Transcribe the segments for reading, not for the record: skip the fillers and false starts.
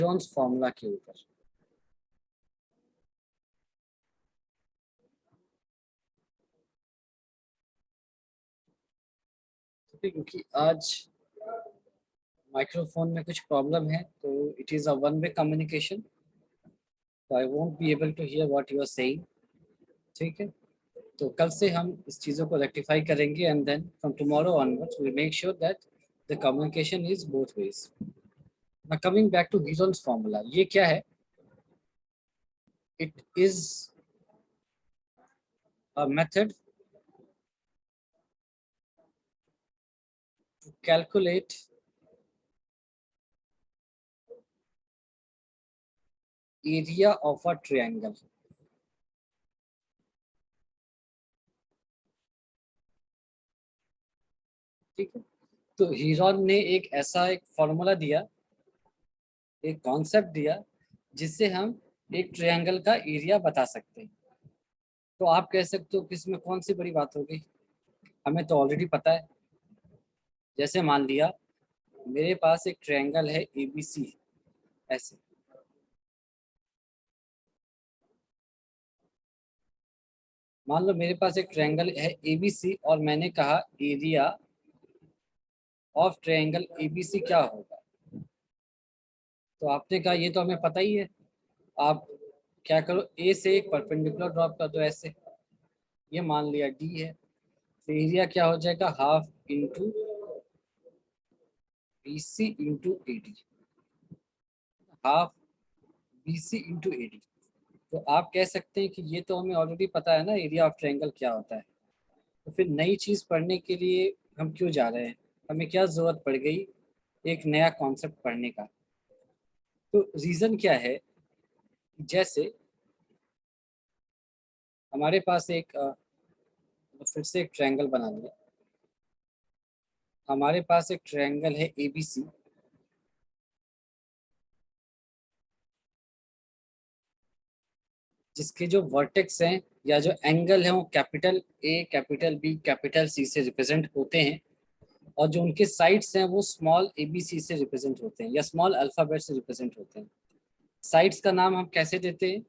Jones formula के ऊपर। क्योंकि आज माइक्रोफोन में कुछ प्रॉब्लम है, तो it is a one way communication, तो I won't be able to hear what you are saying. ठीक है, तो कल से हम इस चीज़ों को रेक्टिफाई करेंगे and then from tomorrow onwards we make sure that the communication is both ways. Now coming back to Heron's formula, ये क्या है? It is a method to calculate area of a triangle. ठीक है, तो हीजॉन ने एक ऐसा एक फॉर्मूला दिया, एक कॉन्सेप्ट दिया, जिससे हम एक ट्रायंगल का एरिया बता सकते हैं। तो आप कह सकते हो कि इसमें कौन सी बड़ी बात हो गई, हमें तो ऑलरेडी पता है। जैसे मान लिया मेरे पास एक ट्रायंगल है एबीसी, ऐसे मान लो मेरे पास एक ट्रायंगल है एबीसी और मैंने कहा एरिया ऑफ ट्रायंगल एबीसी क्या होगा। तो आपने कहा ये तो हमें पता ही है। आप क्या करो, ए से एक परपेंडिकुलर ड्रॉप कर दो ऐसे, ये मान लिया डी है, तो एरिया क्या हो जाएगा, half into B C into A D, half B C into A D. तो आप कह सकते हैं कि ये तो हमें ऑलरेडी पता है ना एरिया ऑफ ट्रायंगल क्या होता है, तो फिर नई चीज़ पढ़ने के लिए हम क्यों जा रहे हैं, हमें क्या ज़रूरत पड़ गई एक नया कॉन्सेप्ट पढ़ने का। तो रीज़न क्या है, जैसे हमारे पास एक फिर से एक ट्रायंगल बना लिया, हमारे पास एक ट्रायंगल है एबीसी, जिसके जो वर्टेक्स हैं या जो एंगल है वो capital A capital B capital C से रिप्रेजेंट होते हैं, और जो उनके साइड्स हैं वो स्मॉल ए बी सी से रिप्रेजेंट होते हैं या स्मॉल अल्फ़ाबेट से रिप्रेजेंट होते हैं। साइड्स का नाम हम कैसे देते हैं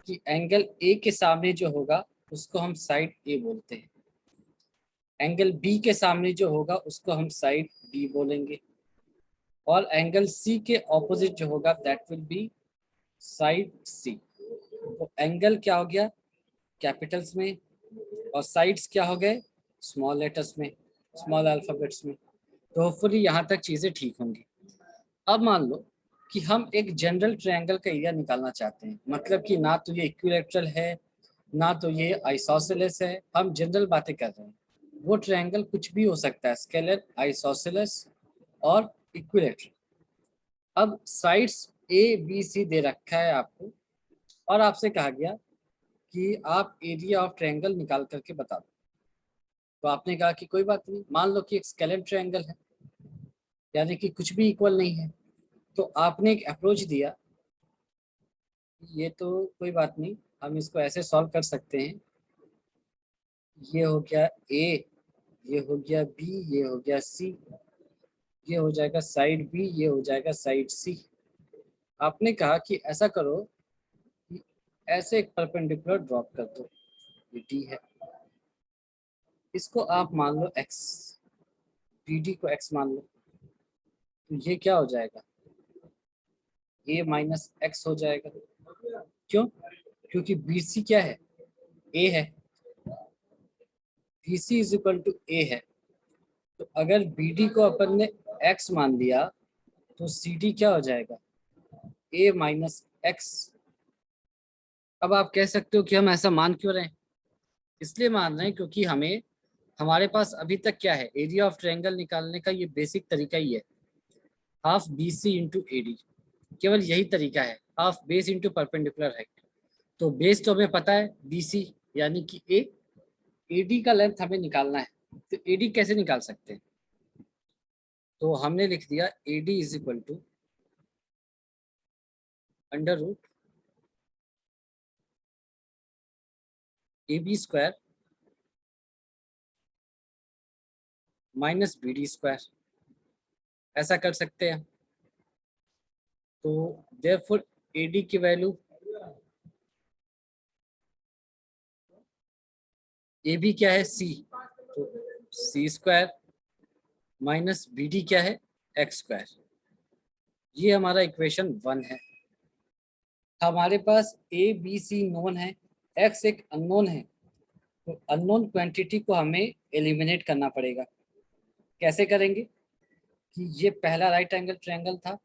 कि एंगल ए के सामने जो होगा उसको हम साइड ए बोलते हैं, एंगल बी के सामने जो होगा उसको हम साइड बी बोलेंगे, और एंगल सी के ऑपोजिट जो होगा दैट विल बी साइड सी। तो एंगल क्या हो गया कैपिटल्स में, और साइड्स क्या हो गए स्मॉल लेटर्स में, स्मॉल अल्फाबेट्स में। तो होपफुली यहाँ तक चीज़ें ठीक होंगी। अब मान लो कि हम एक जनरल ट्रायंगल का एरिया निकालना चाहते हैं, मतलब कि ना तो ये इक्विलैटरल है ना तो ये आइसोसेलेस है, हम जनरल बातें कर रहे हैं। वो ट्रायंगल कुछ भी हो सकता है, स्केलर, आइसोसेलेस और इक्विलैटरल। अब साइड्स ए बी सी दे रखा है आपको, और आपसे कहा गया कि आप एरिया ऑफ ट्रायंगल निकाल करके बता दो। तो आपने कहा कि कोई बात नहीं, मान लो कि एक स्केलर ट्रायंगल है, यानी कि कुछ भी इक्वल नहीं है। तो आपने एक अप्रोच दिया, ये तो कोई बात नहीं, हम इसको ऐसे सॉल्व कर सकते हैं। ये हो गया ए, ये हो गया बी, ये हो गया सी, ये हो जाएगा साइड बी, ये हो जाएगा साइड सी। आपने कहा कि ऐसा करो कि ऐसे एक परपेंडिकुलर ड्रॉप कर दो, ये डी है, इसको आप मान लो एक्स, बी डी को एक्स मान लो। तो ये क्या हो जाएगा, ए माइनस एक्स हो जाएगा। क्यों? क्योंकि बी सी क्या है, ए है, B C is equal to A है। तो अगर बी डी को अपन ने एक्स मान लिया तो सी डी क्या हो जाएगा, ए माइनस एक्स। अब आप कह सकते हो कि हम ऐसा मान क्यों रहे हैं, इसलिए मान रहे हैं क्योंकि हमें, हमारे पास अभी तक क्या है, एरिया ऑफ ट्रायंगल निकालने का ये बेसिक तरीका ही है, half B C into A D, केवल यही तरीका है, हाफ बेस इंटू परपेंडिकुलर है। तो बेस तो हमें पता है बी सी यानी कि ए, ए डी का लेंथ हमें निकालना है। तो ए डी कैसे निकाल सकते हैं, तो हमने लिख दिया A D is equal to under root A B square minus B D square, ऐसा कर सकते हैं। तो देयरफॉर AD की वैल्यू, AB क्या है C, तो C² माइनस BD क्या है X²। ये हमारा इक्वेशन 1 है। हमारे पास ABC नोन है, X एक अननोन है, तो अननोन क्वांटिटी को हमें एलिमिनेट करना पड़ेगा। कैसे करेंगे कि ये पहला राइट एंगल ट्रायंगल था,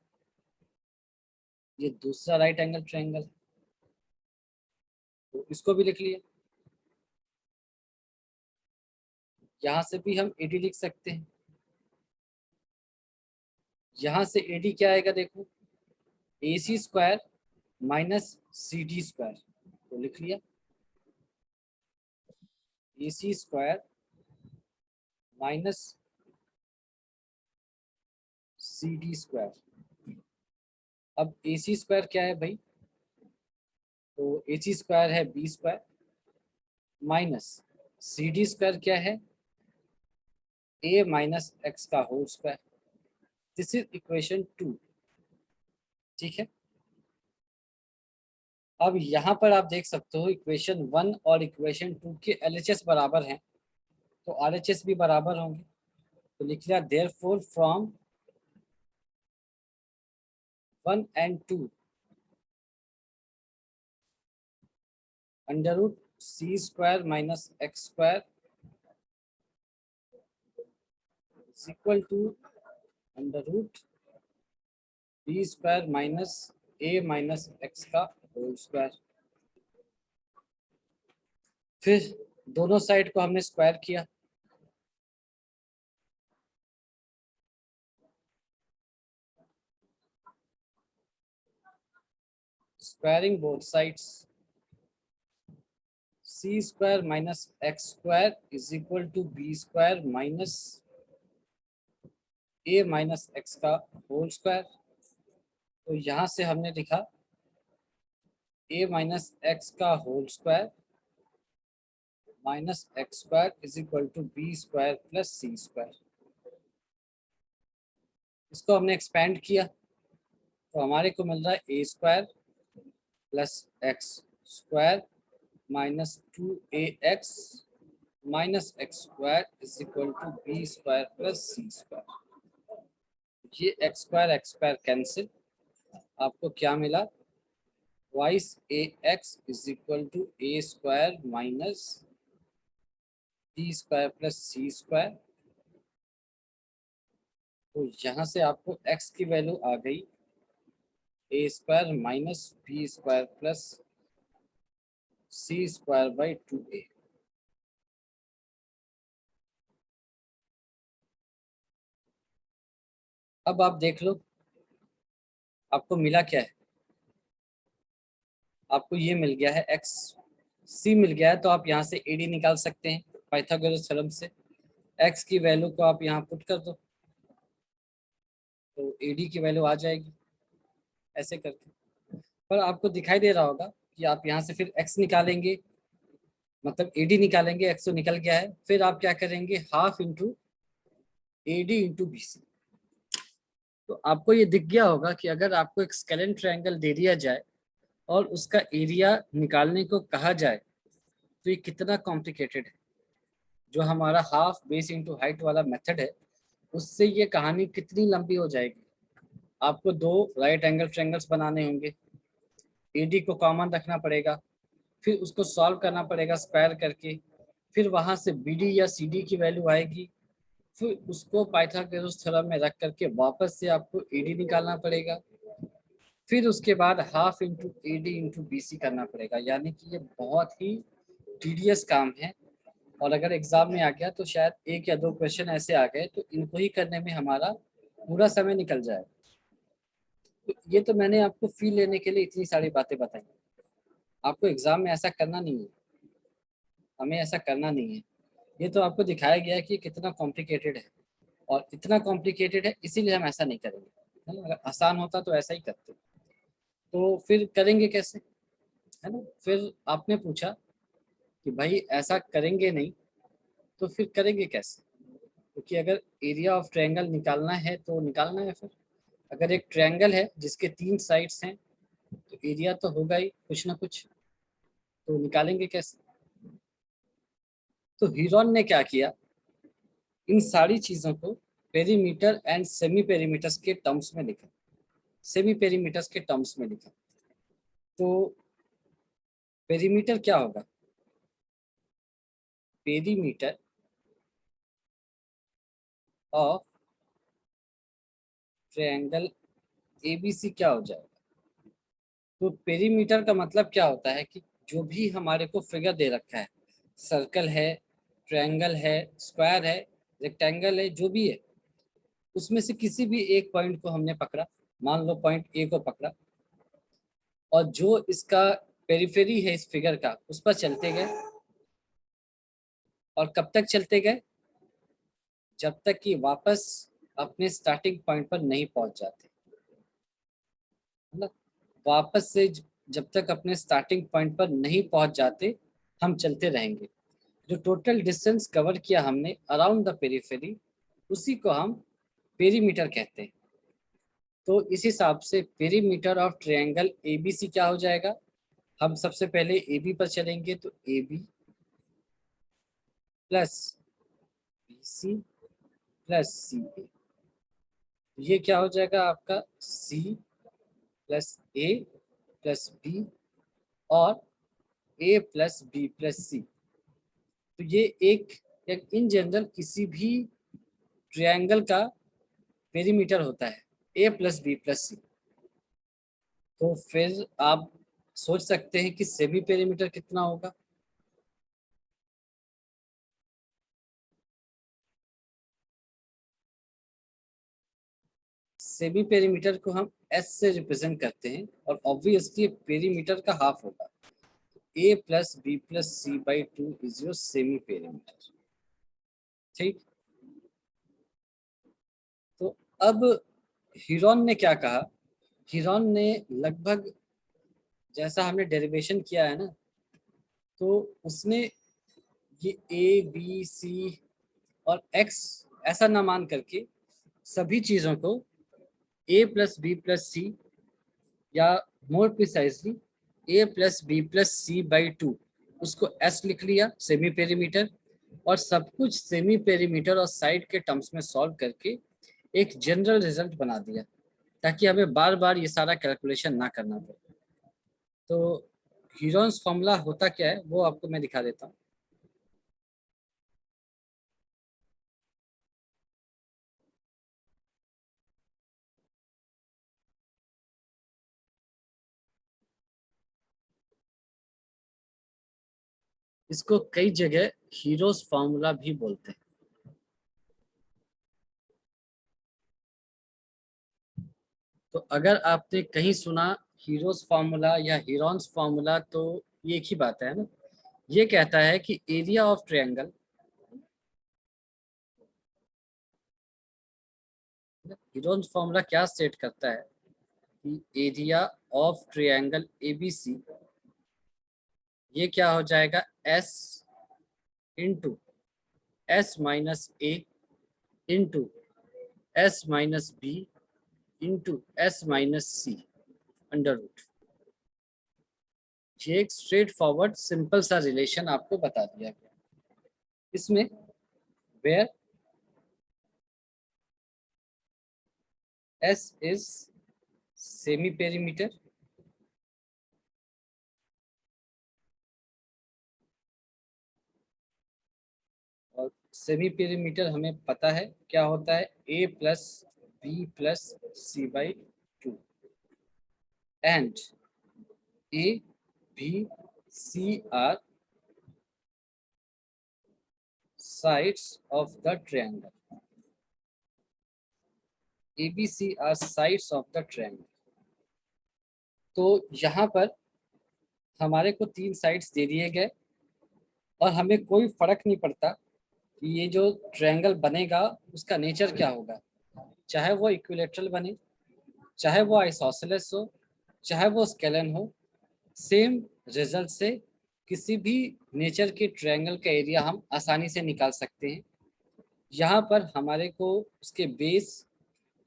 ये दूसरा राइट एंगल ट्रायंगल, तो इसको भी लिख लिया। यहाँ से भी हम AD लिख सकते हैं। यहाँ से AD क्या आएगा देखो, AC² माइनस CD², तो लिख लिया AC² माइनस CD²। अब AC² क्या है भाई, तो AC² है B² माइनस CD² क्या है A माइनस X का whole square. This is equation 2। ठीक है, अब यहाँ पर आप देख सकते हो इक्वेशन 1 और इक्वेशन 2 के LHS बराबर हैं, तो RHS भी बराबर होंगे। तो लिख लिया therefore from 1 and 2 under root C² minus X² is equal to under root B² minus A minus X का होल स्क्वायर। फिर दोनों साइड को हमने स्क्वायर किया, squaring both sides, C² minus X² is equal to B² minus A minus X का whole square. तो यहाँ से हमने लिखा A माइनस X का whole square minus X² is equal to B² plus C²। इसको हमने एक्सपेंड किया तो हमारे को मिल रहा है A² plus X² minus 2AX minus X² is equal to B² plus C²। ये X² कैंसिल, आपको क्या मिला, वाइस AX is equal to A² minus B² plus C²। तो यहाँ से आपको X की वैल्यू आ गई A² minus B² plus C² by 2A। अब आप देख लो आपको मिला क्या है, आपको ये मिल गया है X C मिल गया है, तो आप यहाँ से AD निकाल सकते हैं पाइथागोरस थ्योरम से। X की वैल्यू को आप यहाँ पुट कर दो तो AD की वैल्यू आ जाएगी ऐसे करके। पर आपको दिखाई दे रहा होगा कि आप यहाँ से फिर X निकालेंगे, मतलब AD निकालेंगे, X तो निकल गया है, फिर आप क्या करेंगे half into AD into BC। तो आपको ये दिख गया होगा कि अगर आपको एक स्केलेन ट्रायंगल दे दिया जाए और उसका एरिया निकालने को कहा जाए तो ये कितना कॉम्प्लिकेटेड है। जो हमारा हाफ बेस इंटू हाइट वाला मेथड है उससे ये कहानी कितनी लंबी हो जाएगी। आपको दो राइट एंगल ट्रायंगल्स बनाने होंगे, AD को कॉमन रखना पड़ेगा, फिर उसको सॉल्व करना पड़ेगा स्क्वायर करके, फिर वहां से BD या CD की वैल्यू आएगी, फिर उसको पाइथागोरस थ्योरम में रख करके वापस से आपको AD निकालना पड़ेगा, फिर उसके बाद half into AD into BC करना पड़ेगा। यानी कि ये बहुत ही टीडियस काम है, और अगर एग्जाम में आ गया तो शायद एक या दो क्वेश्चन ऐसे आ गए तो इनको ही करने में हमारा पूरा समय निकल जाए। तो ये तो मैंने आपको फील लेने के लिए इतनी सारी बातें बताई, आपको एग्जाम में ऐसा करना नहीं है, हमें ऐसा करना नहीं है। ये तो आपको दिखाया गया है कि कितना कॉम्प्लिकेटेड है, और इतना कॉम्प्लिकेटेड है इसीलिए हम ऐसा नहीं करेंगे, है ना। अगर आसान होता तो ऐसा ही करते, तो फिर करेंगे कैसे, है ना। फिर आपने पूछा कि भाई ऐसा करेंगे नहीं तो फिर करेंगे कैसे, क्योंकि अगर एरिया ऑफ ट्रायंगल निकालना है तो निकालना है फिर, अगर एक ट्रायंगल है जिसके 3 साइड्स हैं तो एरिया तो होगा ही कुछ ना कुछ, तो निकालेंगे कैसे? तो हीरोन ने क्या किया, इन सारी चीजों को पेरीमीटर एंड सेमी पेरीमीटर्स के टर्म्स में लिखा, सेमी पेरीमीटर्स के टर्म्स में लिखा। तो पेरीमीटर क्या होगा, पेरीमीटर ऑफ ट्रायंगल एबीसी क्या हो जाएगा? तो पेरीमीटर का मतलब क्या होता है कि जो भी हमारे को फिगर दे रखा है, सर्कल है, ट्रायंगल है, स्क्वायर है, रेक्टेंगल है, जो भी है, उसमें से किसी भी एक पॉइंट को हमने पकड़ा, मान लो पॉइंट ए को पकड़ा, और जो इसका पेरिफेरी है इस फिगर का उस पर चलते गए, और कब तक चलते गए, जब तक कि वापस अपने स्टार्टिंग पॉइंट पर नहीं पहुंच जाते। मतलब वापस से जब तक अपने स्टार्टिंग पॉइंट पर नहीं पहुंच जाते हम चलते रहेंगे। जो टोटल डिस्टेंस कवर किया हमने अराउंड द पेरिफेरी, उसी को हम पेरीमीटर कहते हैं। तो इस हिसाब से पेरीमीटर ऑफ ट्रायंगल एबीसी क्या हो जाएगा, हम सबसे पहले AB पर चलेंगे, तो AB plus BC plus CA, ये क्या हो जाएगा आपका C plus A plus B और A plus B plus C। तो ये एक इन जनरल किसी भी ट्रायंगल का पेरीमीटर होता है A plus B plus C। तो फिर आप सोच सकते हैं कि सेमी पेरीमीटर कितना होगा। सेमी पेरीमीटर को हम S से रिप्रेजेंट करते हैं और ऑब्वियसली पेरीमीटर का हाफ होगा। A plus B plus C by 2 is your semi perimeter. ठीक, तो अब हीरोन ने क्या कहा, हीरोन ने लगभग जैसा हमने डेरिवेशन किया है ना, तो उसने ये ए बी सी और एक्स ऐसा ना मान करके सभी चीजों को A plus B plus C, या more precisely A plus B plus C by 2, उसको एस लिख लिया सेमी पेरीमीटर, और सब कुछ सेमी पेरीमीटर और साइड के टर्म्स में सॉल्व करके एक जनरल रिजल्ट बना दिया, ताकि हमें बार बार ये सारा कैलकुलेशन ना करना पड़े। तो हीरोन्स फॉर्मूला होता क्या है वो आपको मैं दिखा देता हूँ। इसको कई जगह हीरोज फॉर्मूला भी बोलते हैं। तो अगर आपने कहीं सुना हीरोज फार्मूला या हीरोन्स फार्मूला, तो ये एक ही बात है ना। ये कहता है कि area of triangle, Heron's formula क्या स्टेट करता है कि एरिया ऑफ ट्रायंगल एबीसी, ये क्या हो जाएगा S into S minus A into S minus B into S minus C under root. ये एक स्ट्रेट फॉरवर्ड सिंपल सा रिलेशन आपको बता दिया गया इसमें, where S is semi perimeter और सेमी पेरीमीटर हमें पता है क्या होता है, A plus B plus C by 2 and A B C are sides of the triangle, ABC are sides of the triangle। तो यहाँ पर हमारे को 3 साइड्स दे दिए गए और हमें कोई फर्क नहीं पड़ता कि ये जो ट्रायंगल बनेगा उसका नेचर क्या होगा, चाहे वो इक्विलेटरल बने, चाहे वो आइसोसेलेस हो, चाहे वो स्केलन हो, सेम रिजल्ट से किसी भी नेचर के ट्रायंगल का एरिया हम आसानी से निकाल सकते हैं। यहाँ पर हमारे को उसके बेस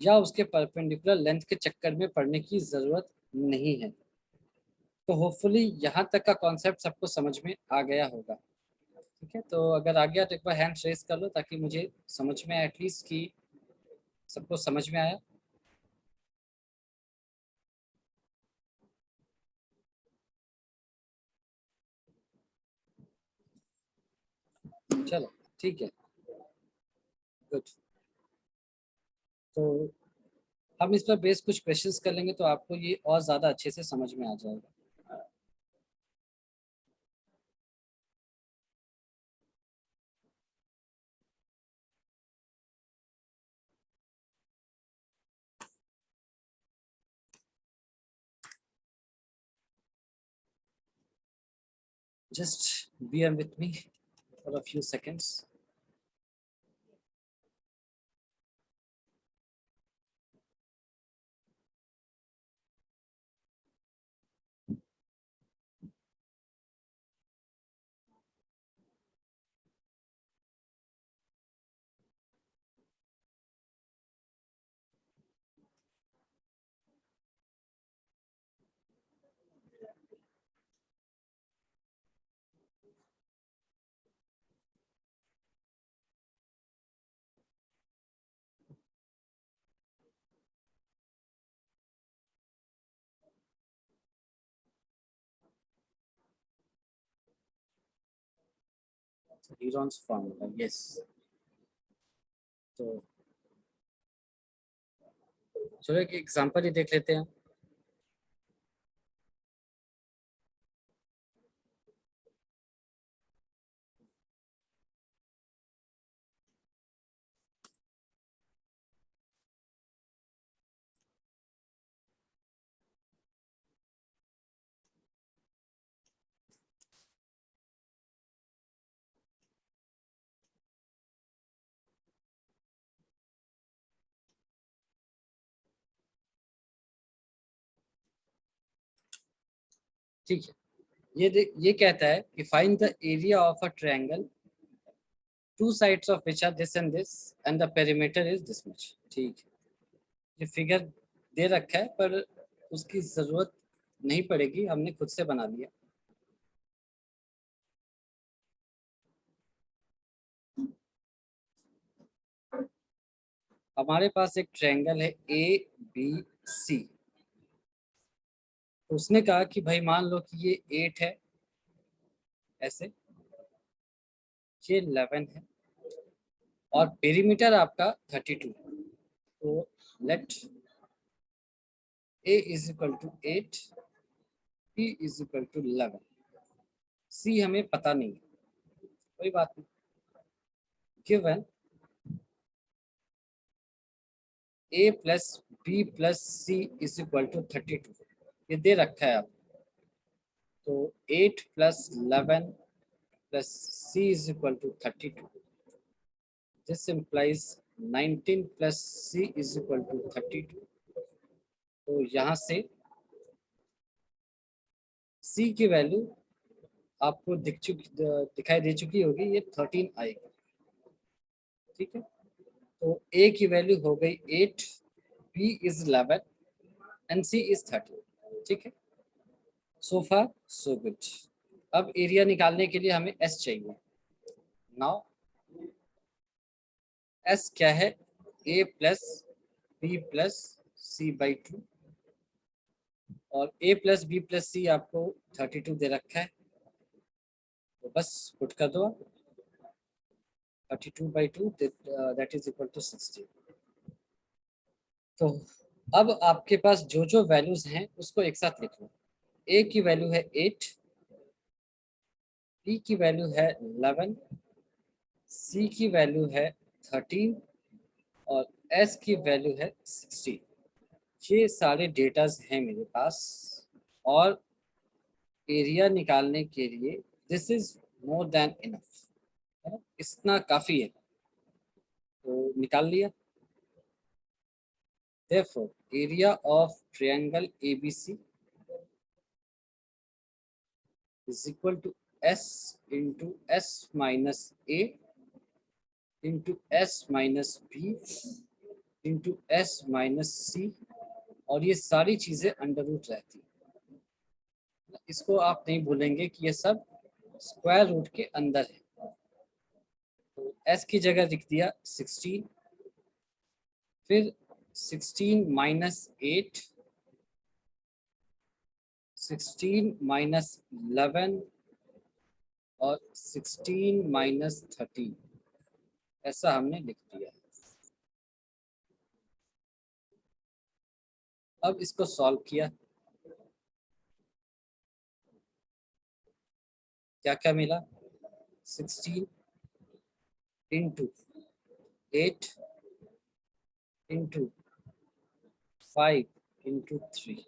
या उसके परपेंडिकुलर लेंथ के चक्कर में पड़ने की जरूरत नहीं है। तो होपफुली यहाँ तक का कॉन्सेप्ट सबको समझ में आ गया होगा। ठीक है, तो अगर आ गया तो एक बार हैंड रेज कर लो ताकि मुझे समझ में आए एटलीस्ट कि सबको समझ में आया। चलो ठीक है, गुड। तो हम इस पर बेस कुछ क्वेश्चंस कर लेंगे तो आपको ये और ज़्यादा अच्छे से समझ में आ जाएगा। Just bear with me for a few seconds. Heron's formula, yes. तो चलो एक एग्जांपल ही देख लेते हैं। ठीक है, ये कहता है कि find the area of a triangle two sides of which are this and this and the perimeter is this much. ठीक है, ये फिगर दे रखा है पर उसकी जरूरत नहीं पड़ेगी, हमने खुद से बना लिया। हमारे पास एक ट्रायंगल है ए बी सी। तो उसने कहा कि भाई मान लो कि ये 8 है ऐसे, ये 11 है और पेरीमीटर आपका 32 है। तो let a is equal to 8, b is equal to 11, c हमें पता नहीं है, कोई बात नहीं। Given a plus B plus c is equal to 32, ये दे रखा है आप। तो 8 plus 11 plus c is equal to 32, this implies 19 plus c is equal to 32। तो यहाँ से सी की वैल्यू आपको दिखाई दे चुकी होगी, ये 13 आएगी। ठीक है, तो ए की वैल्यू हो गई 8, b is 11 and c is 13। ठीक है, सो फार सो गुड। अब एरिया निकालने के लिए हमें एस चाहिए। नाउ एस क्या है, A plus B plus C by 2, और A plus B plus C आपको 32 दे रखा है, तो बस पुट कर दो। 32 by 2 that is equal to 60। तो अब आपके पास जो जो वैल्यूज हैं उसको एक साथ लिख लो। ए की वैल्यू है 8, बी की वैल्यू है 11, सी की वैल्यू है 13 और एस की वैल्यू है 60। ये सारे डेटाज हैं मेरे पास और एरिया निकालने के लिए this is more than enough, इतना काफी है। तो निकाल लिया। Therefore, area of triangle ABC is equal to S into S minus A into S minus B into S minus C, और ये सारी चीजें अंडर रूट रहती है। इसको आप नहीं भूलेंगे कि ये सब स्क्वायर रूट के अंदर है। तो एस की जगह लिख दिया 16, फिर 16 माइनस 8, 16 माइनस 11 और 16 माइनस 13, ऐसा हमने लिख दिया। अब इसको सॉल्व किया, क्या क्या मिला, 16 इंटू 8 इंटू 5 इंटू 3,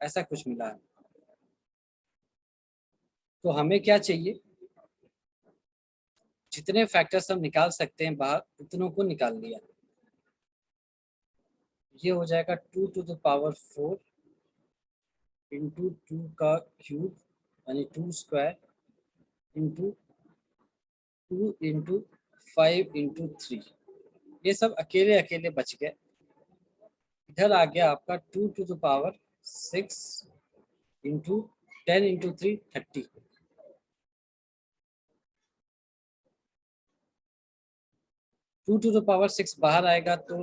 ऐसा कुछ मिला है। तो हमें क्या चाहिए, जितने फैक्टर्स हम निकाल सकते हैं बाहर उतनों को निकाल लिया। ये हो जाएगा 2 टू द पावर 4 इंटू 2 का क्यूब यानी 2 स्क्वायर इंटू 2 इंटू 5 इंटू 3, ये सब अकेले अकेले बच गए। इधर आ गया आपका 2 to the power 6 into 10 into 3 30, 2 to the power 6 बाहर आएगा तो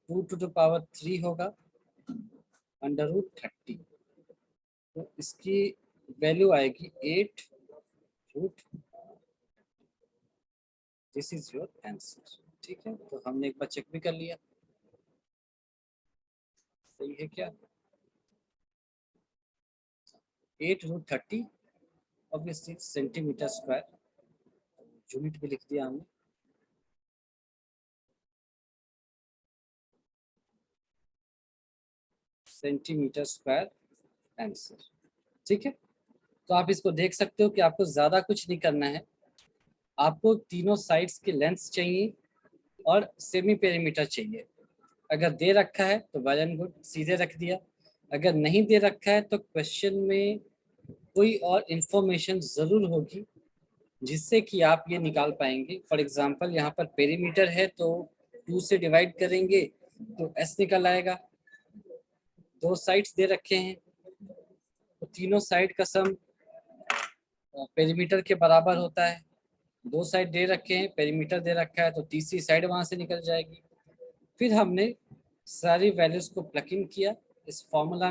2 टू द पावर 3 होगा अंडर रूट 30। तो इसकी वैल्यू आएगी 8 root. This is your answer. ठीक है, तो हमने एक बार चेक भी कर लिया, सही है क्या। 8 root 30 obviously centimetre square, unit भी लिख दिया हमने। Centimetre square answer. ठीक है, तो आप इसको देख सकते हो कि आपको ज़्यादा कुछ नहीं करना है। आपको तीनों साइड्स की लेंथ चाहिए और सेमी पेरीमीटर चाहिए। अगर दे रखा है तो वेल एंड गुड, सीधे रख दिया। अगर नहीं दे रखा है तो क्वेश्चन में कोई और इंफॉर्मेशन ज़रूर होगी जिससे कि आप ये निकाल पाएंगे। फॉर एग्जांपल यहाँ पर पेरीमीटर है तो 2 से डिवाइड करेंगे तो एस निकल आएगा। दो साइड्स दे रखे हैं तो तीनों साइड का सम पेरीमीटर के बराबर होता है। दो साइड दे रखे हैं, पेरीमीटर दे रखा है तो तीसरी साइड वहां से निकल जाएगी। फिर हमने सारी वैल्यूज को प्लग इन किया इस फॉर्मूला में।